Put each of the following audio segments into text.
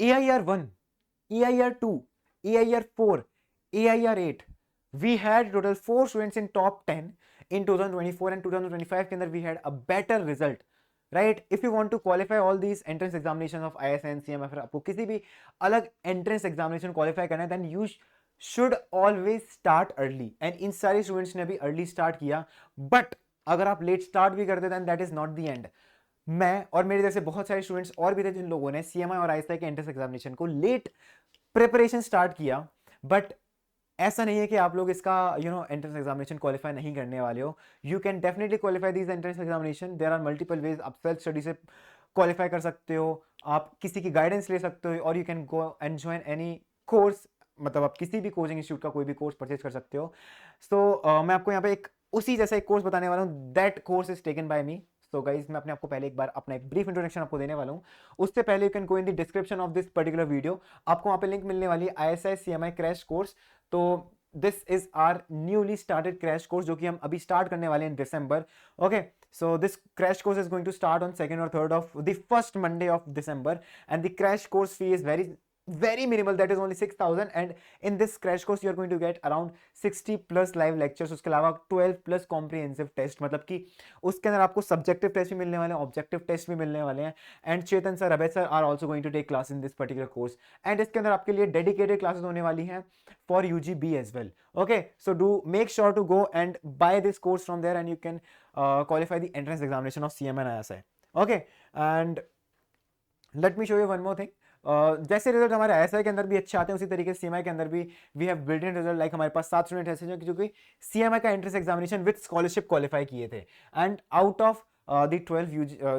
AIR 1, AIR 2, AIR 4, AIR 8. We had total 4 students in top 10 in 2024 and 2025 के अंदर we had a better result. Right? If you want to qualify all these entrance examinations of ISN, CMF, फिर आपको किसी भी अलग entrance examination qualify करना है, then you should always start early. And इन सारे students ने भी early start किया, but अगर आप late start भी करते then that is not the end. मैं और मेरे जैसे बहुत सारे स्टूडेंट्स और भी थे जिन लोगों ने CMI और ISI के एंट्रेंस एग्जामिनेशन को लेट प्रिपरेशन स्टार्ट किया, बट ऐसा नहीं है कि आप लोग इसका एंट्रेंस एग्जामिनेशन क्वालिफाई नहीं करने वाले हो. You can definitely qualify this entrance examination. There are multiple ways. आप सेल्फ स्टडी से क्वालिफाई कर सकते हो, आप किसी की गाइडेंस ले सकते हो, और you can go and join any course. मतलब आप किसी भी कोचिंग इंस्टीट्यूट का कोई भी कोर्स परचेज कर सकते हो. सो मैं आपको यहाँ पे एक उसी जैसा एक कोर्स बताने वाला हूँ. That course is taken by me. So guys मैं अपने आपको पहले एक बार अपना एक ब्रीफ इंट्रोडक्शन आपको देने वाला हूँ. उससे पहले you can go in the description of this particular video. आपको वहाँ पे लिंक मिलने वाली है ISI CMI क्रैश कोर्स. तो this is our newly started crash course जो कि हम अभी स्टार्ट करने वाले हैं in December. Okay, so this crash course is going to start on 2nd or 3rd of the first Monday of December, and the crash course fee is very minimal. That is only 6,000, and in this crash course you are going to get around 60 plus live lectures. उसके अलावा 12 plus comprehensive test, मतलब कि उसके अंदर आपको subjective test भी मिलने वाले हैं, objective test भी मिलने वाले हैं. And Chetan sir, Abhay sir are also going to take class in this particular course. And इसके अंदर आपके लिए dedicated classes होने वाली हैं for UGB as well. Okay, so do make sure to go and buy this course from there, and you can qualify the entrance examination of CMI and ISI. Okay, and let me show you one more thing. जैसे result हमारे ISI के अंदर भी अच्छे आते हैं, उसी तरीके से CMI के अंदर भी we have built in result. Like हमारे पास 7 स्टूडेंट ऐसे जो कि CMI का entrance examination with scholarship qualify किए थे, and out of the 12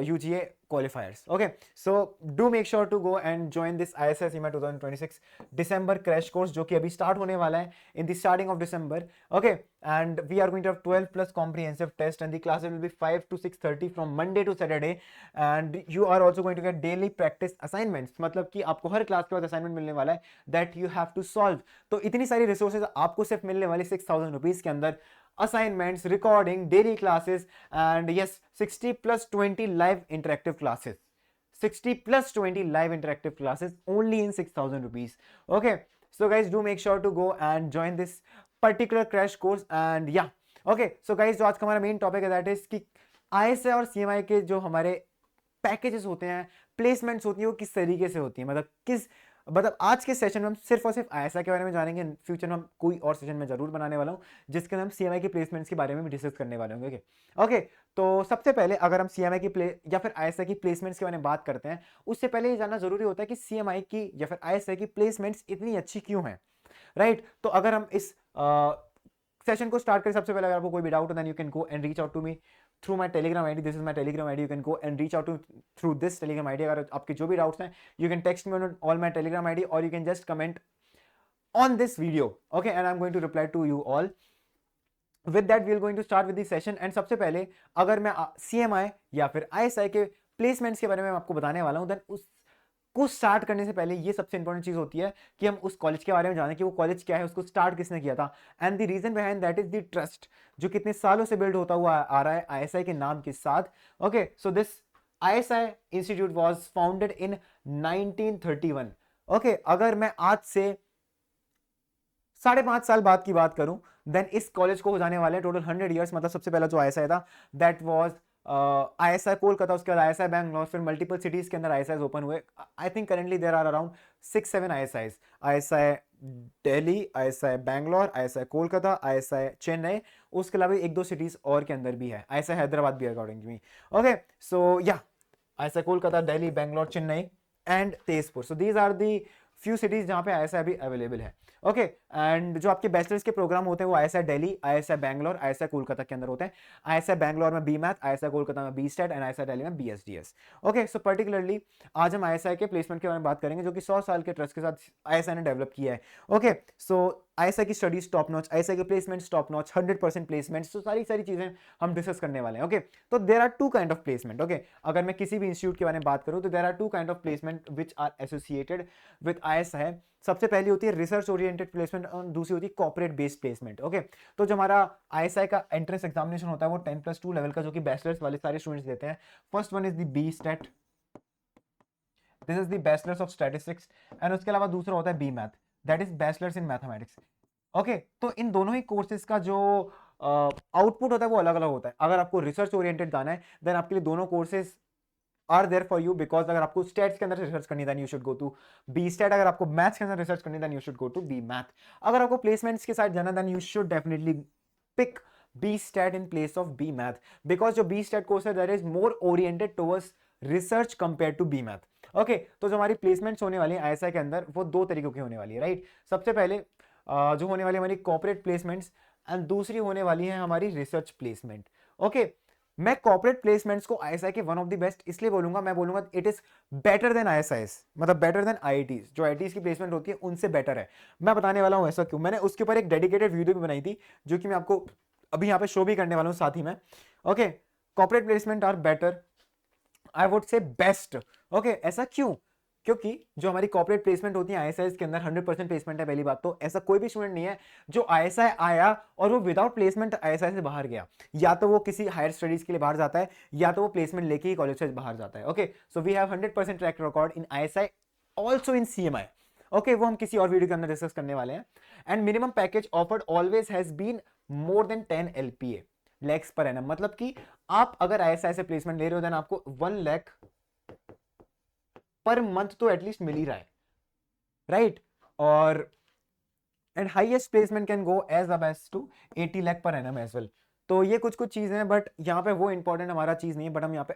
UGA qualifiers. Okay, so do make sure to go and join this ISI CMI 2026 December crash course जो कि अभी start होने वाला है in the starting of December. Okay, and we are going to have 12 plus comprehensive test, and the classes will be 5 to 6:30 from Monday to Saturday, and you are also going to get daily practice assignments. मतलब कि आपको हर class के बाद assignment मिलने वाला है that you have to solve. तो इतनी सारी रिसोर्सेज आपको सिर्फ मिलने वाली 6,000 रुपीज के अंदर. Assignments, recording, daily classes, and yes, 60 plus 20 live interactive classes. 60 plus 20 live interactive classes only in 6,000 rupees. Okay, so guys, do make sure to go and join this particular crash course. And yeah, okay, so guys, जो आज का हमारा main topic है that is कि ISI और CMI के जो हमारे पैकेजेस होते हैं, प्लेसमेंट्स होती हैं, वो किस तरीके से होती है. मतलब आज के सेशन में हम सिर्फ और सिर्फ ISI के बारे में जानेंगे. फ्यूचर में हम कोई और सेशन में जरूर बनाने वाला हूँ जिसके अंदर हम CMI की प्लेसमेंट्स के बारे में भी डिस्कस करने वाले होंगे. ओके, तो सबसे पहले अगर हम CMI की या फिर ISI की प्लेसमेंट्स के बारे में बात करते हैं, उससे पहले ये जानना जरूरी होता है कि CMI की या फिर ISI की प्लेसमेंट्स इतनी अच्छी क्यों हैं. राइट, तो अगर हम इस सेशन को स्टार्ट करें, सबसे पहले अगर आपको कोई भी डाउट हो then you can go and reach out to me through my Telegram ID. This is my Telegram ID. You can go and reach out to through this Telegram ID. अगर आपके जो भी डाउट्स हैं, you can text me on all my Telegram ID, और you can just comment on this video. Okay, and I am going to reply to you all. With that we are going to start with this session. And सबसे पहले अगर मैं CMI या फिर ISI के placements के बारे में आपको बताने वाला हूं, देन उसको स्टार्ट करने से पहले ये सबसे इंपॉर्टेंट चीज होती है कि हम उस कॉलेज के बारे में जानें कि वो कॉलेज क्या है, उसको स्टार्ट किसने किया था, and the reason behind that is the trust जो कितने सालों से बिल्ड होता हुआ आ रहा है ISI के नाम के साथ. Okay, so this ISI institute was founded in 1931. Okay, अगर मैं आज से 5.5 साल बाद की बात करूं, देन इस कॉलेज को हो जाने वाले टोटल 100 ईयर्स. मतलब सबसे पहला जो ISI था दैट वाज ISI कोलकाता, उसके बाद ISI बैंगलोर, फिर मल्टीपल सिटीज के अंदर ISIs ओपन हुए. I think currently there are around 6-7 ISIs. ISI Delhi, ISI Bangalore, ISI Kolkata, ISI Chennai, उसके अलावा 1-2 सिटीज और के अंदर भी है. ISI हैदराबाद भी according to me. Okay, so या ISI Kolkata, Delhi, Bangalore, Chennai and Tezpur. So these are the few cities जहां पे ISI अभी अवेलेबल है. ओके, एंड जो आपके बैचलर्स के प्रोग्राम होते हैं वो ISI Delhi, ISI Bangalore, ISI Kolkata के अंदर होते हैं. ISI बैंगलोर में BMath, ISI कोलकाता में BSTET एंड ISI दिल्ली में BSDS. ओके, सो पर्टिकुलरली आज हम ISI के प्लेसमेंट के बारे में बात करेंगे जो कि 100 साल के ट्रस्ट के साथ ISI ने डेवलप किया है. ओके, सो ISI की स्टडीज टॉप नॉच, ISI के प्लेसमेंट्स टॉप नॉच, 100% प्लेसमेंट्स, तो सारी चीजें हम डिस्कस करने वाले हैं. ओके, तो there are 2 kind of placement. Okay, अगर मैं किसी भी इंस्टीट्यूट के बारे में बात करूं तो there are 2 kind of placement which are associated with ISI. सबसे पहली होती है रिसर्च ओरिएंटेड प्लेसमेंट और दूसरी होती है कॉर्पोरेट बेस्ड प्लेसमेंट. ओके, तो जो हमारा ISI का एंट्रेंस एग्जामिनेशन होता है वो 10+2 लेवल का जो कि बैचलर्स वाले सारे स्टूडेंट्स देते हैं. First one is the BSTET this is the bachelors of statistics, and उसके अलावा दूसरा होता है B math, that is bachelors in mathematics. Okay, तो इन दोनों ही कोर्सेज का जो आउटपुट होता है वो अलग अलग होता है। अगर आपको रिसर्च ओरिएंटेड जाना है देन आपके लिए दोनों courses are there for you, because अगर आपको स्टैट्स के अंदर रिसर्च करनी then you should go to B stat, अगर आपको मैथ्स के अंदर रिसर्च करनी then you should go to B math, अगर आपको प्लेसमेंट्स के साथ जाना then you should definitely pick B stat in place of B math, because जो बी स्टैट कोर्स है that is more oriented towards research compare to B math. Okay, तो जो हमारी प्लेसमेंट्स होने वाली है आईएसआई के अंदर वो दो तरीकों की होने वाली है, राइट। सबसे पहले जो होने वाली हमारी कॉर्पोरेट प्लेसमेंट्स, एंड दूसरी होने वाली है हमारी रिसर्च प्लेसमेंट। ओके, मैं कॉर्पोरेट प्लेसमेंट्स को आईएसआई के वन ऑफ द बेस्ट इसलिए बोलूंगा, मैं बोलूंगा इट इज बेटर देन आईएसआईस, मतलब बेटर देन आईआईटीज, जो आईआईटीज की प्लेसमेंट होती है उनसे बेटर है। मैं बताने वाला हूं ऐसा क्यों, मैंने उसके ऊपर एक डेडिकेटेड वीडियो भी बनाई थी जो कि मैं आपको अभी यहाँ पे शो भी करने वाला हूँ साथ ही में। Okay, corporate placement are better, I would say best. Okay, ऐसा क्यों? क्योंकि जो हमारी कॉर्पोरेट प्लेसमेंट होती है आईएसआई के अंदर 100% प्लेसमेंट है। पहली बात तो ऐसा कोई भी स्टूडेंट नहीं है जो आईएसआई आया और वो विदाउट प्लेसमेंट आईएसआई से बाहर गया, या तो वो किसी हायर स्टडीज के लिए बाहर जाता है या तो वो प्लेसमेंट लेके ही कॉलेज से बाहर जाता है। Okay, so we have 100% track record in ISI, also in CMI. Okay, वो हम किसी और वीडियो के अंदर डिस्कस करने वाले हैं। And minimum package offered always has been more than 10 LPA lakhs per annum, मतलब कि आप अगर आईएसआई से प्लेसमेंट ले रहे हो देन आपको 1 लाख पर मंथ तो एटलीस्ट मिल ही रहा है, राइट। और and highest placement can go as up as to 80 lakh per annum as well. तो ये कुछ कुछ चीजें हैं, बट यहाँ पे वो इंपॉर्टेंट हमारा चीज नहीं है, बट हम यहाँ पे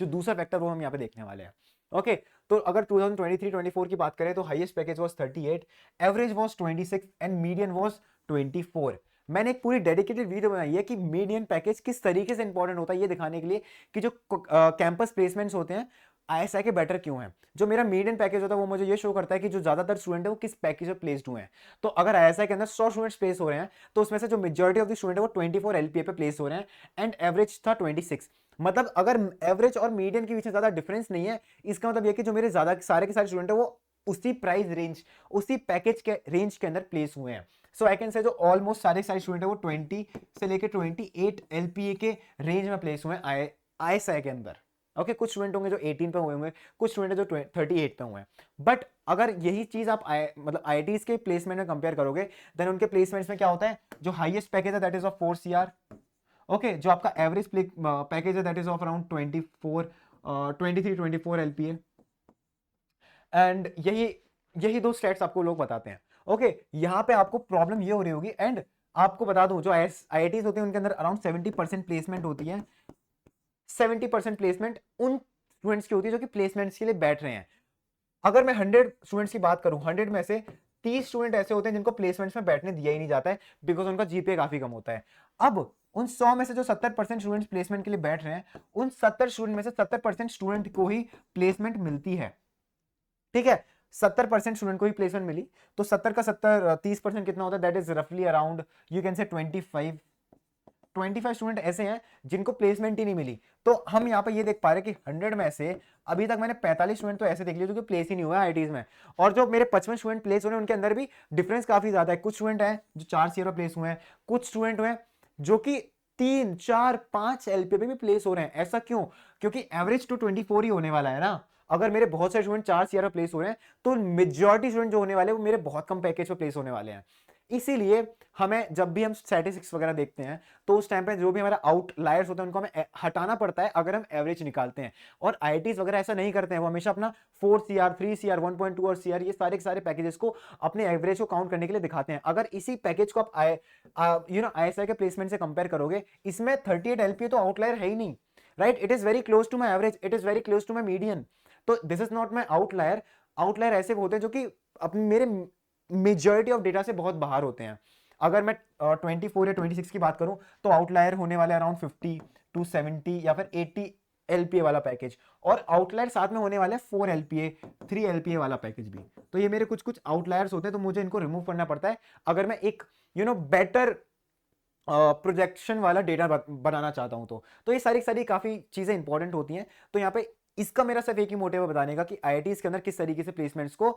जो दूसरा फैक्टर वो हम यहाँ पे देखने वाले हैं। ओके, तो अगर 2023-24 की बात करें तो highest package was 38, average was 26 and median was 24। मैंने एक पूरी डेडिकेटेड वीडियो बनाई है कि मीडियन पैकेज किस तरीके से इंपॉर्टेंट होता है ये दिखाने के लिए कि जो कैंपस प्लेसमेंट्स होते हैं आईएसआई के बेटर क्यों हैं। जो मेरा मीडियन पैकेज होता है वो मुझे ये शो करता है कि जो ज्यादातर स्टूडेंट है वो किस पैकेज में प्लेस्ड हुए हैं। तो अगर आईएसआई के अंदर 100 स्टूडेंट्स प्लेस हो रहे हैं तो उसमें से जो मेजॉरिटी ऑफ द स्टूडेंट है वो 24 LPA पे प्लेस हो रहे हैं एंड एवरेज था 26। मतलब अगर एवरेज और मीडियन के बीच में ज्यादा डिफरेंस नहीं है, इसका मतलब ये कि जो मेरे ज्यादा सारे के सारे स्टूडेंट है वो उसी प्राइस रेंज, उसी पैकेज के रेंज के अंदर प्लेस हुए हैं। सो आई कैन से जो ऑलमोस्ट सारे स्टूडेंट है वो 20 से लेके 28 LPA के रेंज में प्लेस हुए हैं आईएसआई के अंदर। ओके, कुछ स्टूडेंट होंगे जो 18 पे हुए होंगे, कुछ स्टूडेंट है जो 38 पे हुए हैं। बट अगर यही चीज आप मतलब आईआईटीज के प्लेसमेंट में कंपेयर करोगे देन उनके प्लेसमेंट्स में क्या होता है, जो हाईएस्ट पैकेज है that is of 4 CR। Okay, जो आपका एवरेज पैकेज है that is of around 23-24 LPA। And यही दो स्टेट्स आपको लोग बताते हैं। ओके, यहाँ पे आपको प्रॉब्लम ये हो रही होगी, एंड आपको बता दूं जो आईआईटीज होते हैं उनके अंदर अराउंड 70% प्लेसमेंट होती है। 70% प्लेसमेंट उन स्टूडेंट्स की होती है जो कि प्लेसमेंट्स के लिए बैठ रहे हैं। अगर मैं 100 स्टूडेंट्स की बात करूं, 100 में से 30 स्टूडेंट ऐसे होते हैं जिनको प्लेसमेंट्स में बैठने दिया ही नहीं जाता है बिकॉज उनका जीपीए काफी कम होता है। अब उन 100 में से जो 70% स्टूडेंट्स प्लेसमेंट के लिए बैठ रहे हैं उन 70 स्टूडेंट में से 70% स्टूडेंट को ही प्लेसमेंट मिलती है। ठीक है, 70% स्टूडेंट को ही प्लेसमेंट मिली, तो 70 का 70 30% कितना होता है, दैट इज रफली around you can say 25 student ऐसे हैं जिनको प्लेसमेंट ही नहीं मिली। तो हम यहाँ पे ये देख पा रहे हैं कि 100 में से अभी तक मैंने 45 स्टूडेंट तो ऐसे देख लिए जो कि प्लेस ही नहीं हुआ आईआईटीज में, और जो मेरे 55 स्टूडेंट प्लेस हो रहे हैं उनके अंदर भी डिफरेंस काफी ज्यादा है। कुछ स्टूडेंट हैं जो 4 CR में प्लेस हुए हैं, कुछ स्टूडेंट हुए जो कि 3, 4, 5 LPA पे भी प्लेस हो रहे हैं। ऐसा क्यों? क्योंकि एवरेज टू 24 ही होने वाला है ना। अगर मेरे बहुत सारे स्टूडेंट 4 CR में प्लेस हो रहे हैं तो मेजॉरिटी स्टूडेंट जो होने वाले हैं वो मेरे बहुत कम पैकेज पे प्लेस होने वाले हैं। इसीलिए हमें जब भी हम स्टैटिस्टिक्स वगैरह देखते हैं तो उस टाइम पे जो भी हमारा आउटलायर्स होता है उनको हमें हटाना पड़ता है अगर हम एवरेज निकालते हैं। और आईआईटीज वगैरह ऐसा नहीं करते हैं, वो हमेशा अपना 4 CR, 3 CR, 1.2 और CR ये सारे के सारे पैकेजेस को अपने एवरेज को काउंट करने के लिए दिखाते हैं। अगर इसी पैकेज को आप आईएसआई के प्लेसमेंट से कंपेयर करोगे, इसमें 38 LPA तो आउटलायर है ही नहीं, right. It is very close to my average, it is very close to my median. तो this is not my outlier. Outlier ऐसे होते हैं जो कि अपने मेरे मेजॉरिटी ऑफ डेटा से बहुत बाहर होते हैं। अगर मैं 24 या 26 की बात करूं तो आउटलायर होने वाले अराउंड 50 to 70 या फिर 80 LPA वाला पैकेज, और आउटलायर साथ में होने वाले 4 LPA, 3 LPA वाला पैकेज भी। तो ये मेरे कुछ कुछ आउटलायर्स होते हैं, तो मुझे इनको रिमूव करना पड़ता है अगर मैं एक बेटर प्रोजेक्शन वाला डेटा बनाना चाहता हूं। तो ये सारी काफी चीजें इंपॉर्टेंट होती हैं। तो यहाँ पे इसका मेरा सिर्फ एक ही मोटिव है बताने का कि आईआईटीज के अंदर किस तरीके से प्लेसमेंट्स को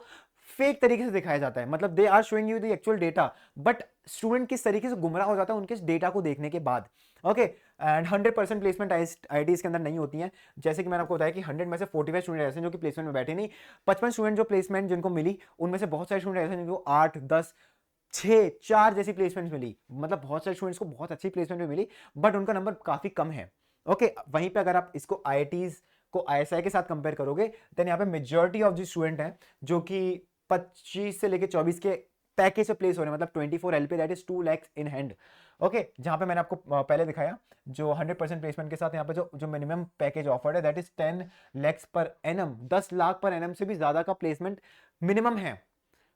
फेक तरीके से दिखाया जाता है, मतलब they are showing you the actual data, but student किस तरीके से गुमराह हो जाता है उनके डेटा को देखने के बाद। ओके, एंड 100% प्लेसमेंट आईआईटीज के अंदर नहीं होती हैं। जैसे कि मैंने आपको बताया कि 100 में से 45 स्टूडेंट ऐसे हैं जो कि प्लेसमेंट में बैठे नहीं, 55 स्टूडेंट जो प्लेसमेंट जिनको मिली उनमें से बहुत सारे स्टूडेंट ऐसे हैं जिनको 8, 10, 6, 4 जैसी प्लेसमेंट मिली, मतलब बहुत सारे स्टूडेंट्स को बहुत अच्छी प्लेसमेंट भी मिली, बट उनका नंबर काफी कम है। ओके, वहीं पे अगर आप इसको आईआईटीज को आईएसआई के साथ कंपेयर करोगे, देन यहाँ पे मेजॉरिटी ऑफ जो स्टूडेंट हैं जो कि 25 से लेके 24 के पैकेज पे प्लेस हो रहे हैं, मतलब 24 LP, that is 2 lakh in hand. Okay, जहां पे मैंने आपको पहले दिखाया जो 100% प्लेसमेंट के साथ यहाँ पे जो मिनिमम पैकेज ऑफर्ड है that is 10 lakhs per annum, 10 lakh per annum से भी ज्यादा का प्लेसमेंट मिनिमम है।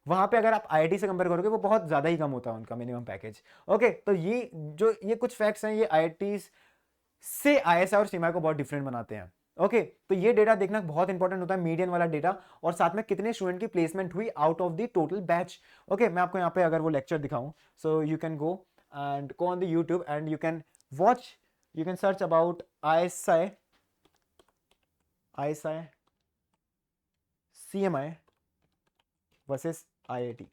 वहां पे अगर आप आईआईटी से कंपेयर करोगे वो बहुत ज्यादा ही कम होता है उनका मिनिमम पैकेज। ओके, तो ये कुछ फैक्ट्स हैं, ये आईआईटी से आईएसआई और सीएमआई को बहुत डिफरेंट बनाते हैं। ओके, तो ये डेटा देखना बहुत इंपॉर्टेंट होता है, मीडियन वाला डेटा, और साथ में कितने स्टूडेंट की प्लेसमेंट हुई out of the total batch. Okay, मैं आपको यहाँ पे अगर वो लेक्चर दिखाऊं, so you can go and go on the YouTube and you can watch, you can search about ISI CMI versus IIT.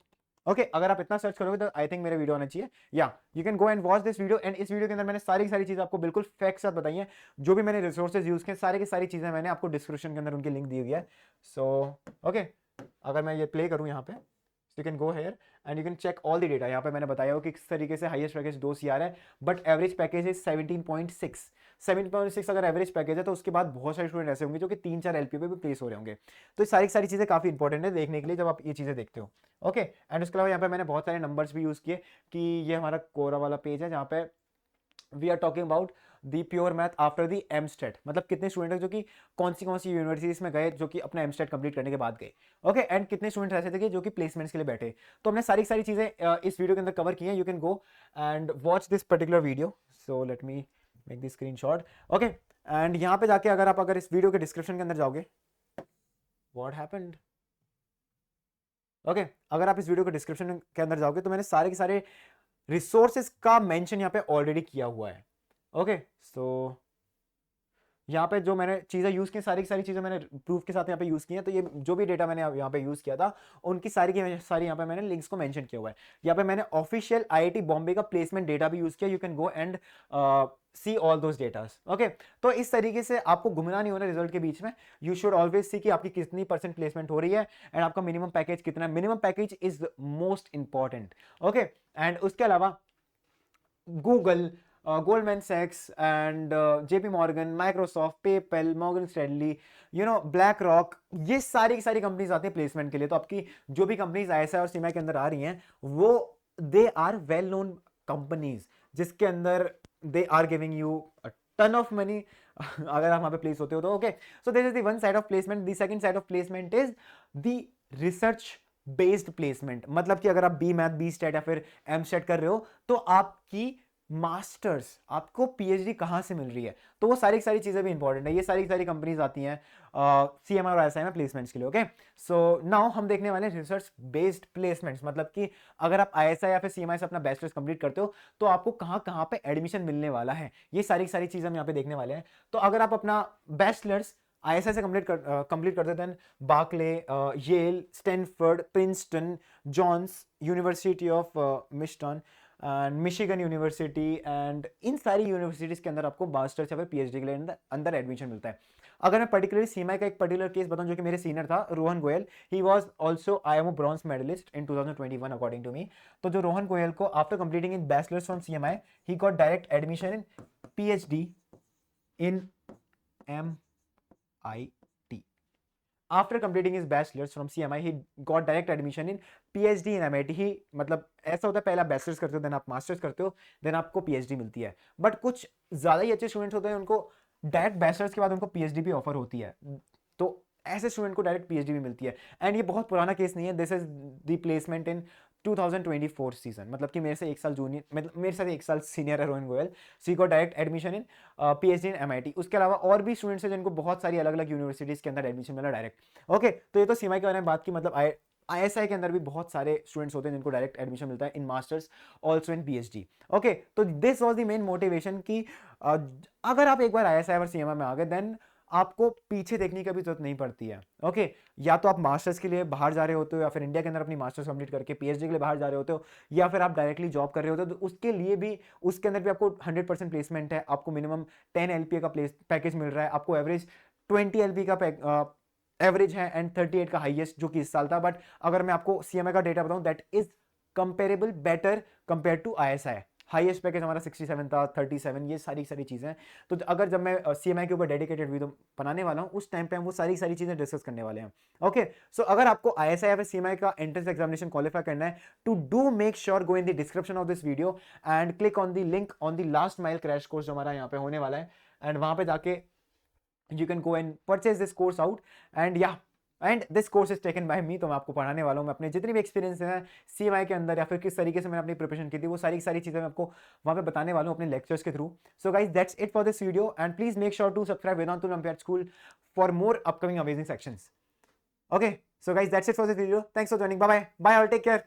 Okay, अगर आप इतना सर्च करोगे तो आई थिंक मेरे वीडियो आना चाहिए, या you can go and watch this video. And इस वीडियो के अंदर मैंने सारी की सारी चीजें आपको बिल्कुल फैक्ट साथ बताई हैं, जो भी मैंने रिसोर्सेज यूज किए सारी की सारी चीजें मैंने आपको डिस्क्रिप्शन के अंदर उनकी लिंक दी हुई है। सो ओके, अगर मैं ये प्ले करूं यहाँ पे, you can go here and you can check all the data. यहाँ पे मैंने बताया हो कि किस तरीके से हाईएस्ट पैकेज 2 CR है, बट एवरेज पैकेज इज 17.6। 17.6 अगर एवरेज पैकेज है तो उसके बाद बहुत सारे स्टूडेंट ऐसे होंगे जो कि 3-4 LP पे भी प्लेस हो रहे होंगे। तो ये सारी चीजें काफी इंपॉर्टेंट है देखने के लिए जब आप ये चीजें देखते हो। ओके, एंड उसके अलावा यहाँ पे मैंने बहुत सारे नंबर्स भी यूज किए कि ये हमारा कोरा वाला पेज है जहाँ पे we are talking about the pure math after the MStat, मतलब कितने स्टूडेंट है जो कि कौन सी यूनिवर्सिटीज में गए जो कि अपना एमस्टेट कंप्लीट करने के बाद गए। ओके, एंड कितने स्टूडेंट ऐसे थे कि जो कि प्लेसमेंट्स के लिए बैठे। तो हमने सारी चीजें इस वीडियो के अंदर कवर की हैं। You can go and watch this particular video. So let me make this screenshot. Okay, and यहाँ पे जाके अगर इस वीडियो के डिस्क्रिप्शन के अंदर जाओगे, व्हाट हैपेंड, ओके, अगर आप इस वीडियो के डिस्क्रिप्शन के अंदर जाओगे तो मैंने सारे के सारे रिसोर्सेज का मेंशन यहाँ पे ऑलरेडी किया हुआ है। ओके, सो यहाँ पे जो मैंने चीज़ें यूज़ की सारी की सारी चीज़ें मैंने प्रूफ के साथ यहाँ पे यूज़ की हैं। तो ये जो भी डेटा मैंने यहाँ पे यूज़ किया था उनकी सारी की सारी यहाँ पे मैंने लिंक्स को मेंशन किया हुआ है। यहाँ पे मैंने ऑफिशियल आईआईटी बॉम्बे का प्लेसमेंट डेटा भी यूज़ किया। You can go and see all those datas. Okay, तो इस तरीके से आपको गुमराह नहीं होना रिजल्ट के बीच में। यू शुड ऑलवेज सी कि आपकी कितनी % प्लेसमेंट हो रही है एंड आपका मिनिमम पैकेज कितना है। Minimum package is most important. Okay, and उसके अलावा Google, Goldman Sachs and JP Morgan, Microsoft, PayPal, Morgan Stanley, black rock, ये सारी की सारी कंपनीज आती है प्लेसमेंट के लिए। तो आपकी जो भी कंपनीज आईएसआई और सीएमआई के अंदर आ रही हैं वो they are well known companies जिसके अंदर they are giving you a ton of money अगर आप वहां पे प्लेस होते हो तो। Okay, so this is the one side of placement. The second side of placement is the research based placement, मतलब कि अगर आप बी मैथ, बी स्टेट या फिर एम स्टेट कर रहे हो तो आपकी मास्टर्स, आपको पीएचडी कहां से मिल रही है। तो वो सारी चीजें भी इंपॉर्टेंट है। ये सारी कंपनीज आती हैं सीएमआई और आईएसआई में प्लेसमेंट्स के लिए। ओके, सो नाउ हम देखने वाले हैं रिसर्च बेस्ड प्लेसमेंट्स, मतलब कि अगर आप आईएसआई या फिर सीएमआई से अपना बैचलर्स कंप्लीट करते हो तो आपको कहां पे एडमिशन मिलने वाला है। ये सारी चीजें हम यहाँ पे देखने वाले हैं। तो अगर आप अपना बैचलर्स आईएसआई से कंप्लीट करते then Berkeley, Yale, Stanford, Princeton, Johns, university of Michigan and Michigan university and इन सारी यूनिवर्सिटीज के अंदर आपको मास्टर्स या फिर पीएचडी के लिए अंदर एडमिशन मिलता है। अगर मैं पर्टिकुलरली सीएमआई का एक पर्टिकुलर केस बताऊं जो कि मेरे सीनियर था, Rohan Goyal, he was also IMO bronze medallist in 2021 according to me. तो जो रोहन गोयल को after completing in bachelors from CMI he got direct admission in PhD in MIT. After completing his bachelor's from CMI, he got direct admission in PhD in MIT. ही मतलब ऐसा होता है पहले आप bachelors करते हो देन आप मास्टर्स करते हो देन आपको पीएचडी मिलती है। बट कुछ ज्यादा ही अच्छे स्टूडेंट्स होते हैं उनको डायरेक्ट बैचलर्स के बाद उनको पीएचडी भी ऑफर होती है। तो ऐसे स्टूडेंट को डायरेक्ट पीएचडी भी मिलती है। एंड ये बहुत पुराना केस नहीं है, this is the placement in 2024 season, मतलब कि मेरे से एक साल जूनियर, मतलब मेरे साथ एक साल सीनियर है रोहन गोयल। सी को direct admission in PhD in MIT. उसके अलावा और भी स्टूडेंट्स हैं जिनको बहुत सारी अलग अलग यूनिवर्सिटीज के अंदर एडमिशन मिला डायरेक्ट। ओके, तो ये तो सीएमआई के बारे में बात की, मतलब आईएसआई के अंदर भी बहुत सारे स्टूडेंट्स होते हैं जिनको डायरेक्ट एडमिशन मिलता है in masters also in PhD. Okay, तो this was the main motivation कि अगर आप एक बार आईएसआई और सीएमआई में आ गए देन आपको पीछे देखने की भी जरूरत नहीं पड़ती है। ओके, या तो आप मास्टर्स के लिए बाहर जा रहे होते हो, या फिर इंडिया के अंदर अपनी मास्टर्स कंप्लीट करके पीएचडी के लिए बाहर जा रहे होते हो, या फिर आप डायरेक्टली जॉब कर रहे होते हो, तो उसके लिए भी, उसके अंदर भी आपको 100% प्लेसमेंट है। आपको मिनिमम 10 एलपीए का पैकेज मिल रहा है, आपको एवरेज 20 एलपी का एवरेज है, एंड 38 का हाईएस्ट जो कि इस साल था। बट अगर मैं आपको सीएमए का डेटा बताऊं, that is comparable better compare to ISI. Highest package हमारा 67 था, 37, ये सारी सारी चीजें। तो अगर जब मैं सीएमआई के ऊपर डेडिकेटेड वीडियो बनाने वाला हूं, उस टाइम पे हम वो सारी सारी चीजें डिस्कस करने वाले हैं। ओके, सो अगर आपको आईएसआई या फिर सीएमआई का एंट्रेंस एग्जामिनेशन क्वालिफाई करना है, to do make sure go in the description of this video and click on the link on the last mile crash course जो हमारा यहाँ पे होने वाला है, एंड वहां पे जाके you can go and purchase this course out, and yeah, and this course is taken by me. तो मैं आपको पढ़ाने वाला हूँ, मैं अपने जितनी भी एक्सपीरियंस है सीएमआई के अंदर या फिर किस तरीके से मैंने अपनी प्रिपरेशन की थी, वो सारी सारी चीजें मैं आपको वहां पे बताने वाला हूँ अपने लेक्चर्स के थ्रू। So guys, that's it for this video, and please make sure to subscribe Vedantu Olympiad school for more upcoming amazing sections. Okay, so guys, that's it for this video, thanks for joining, bye bye bye all, take care.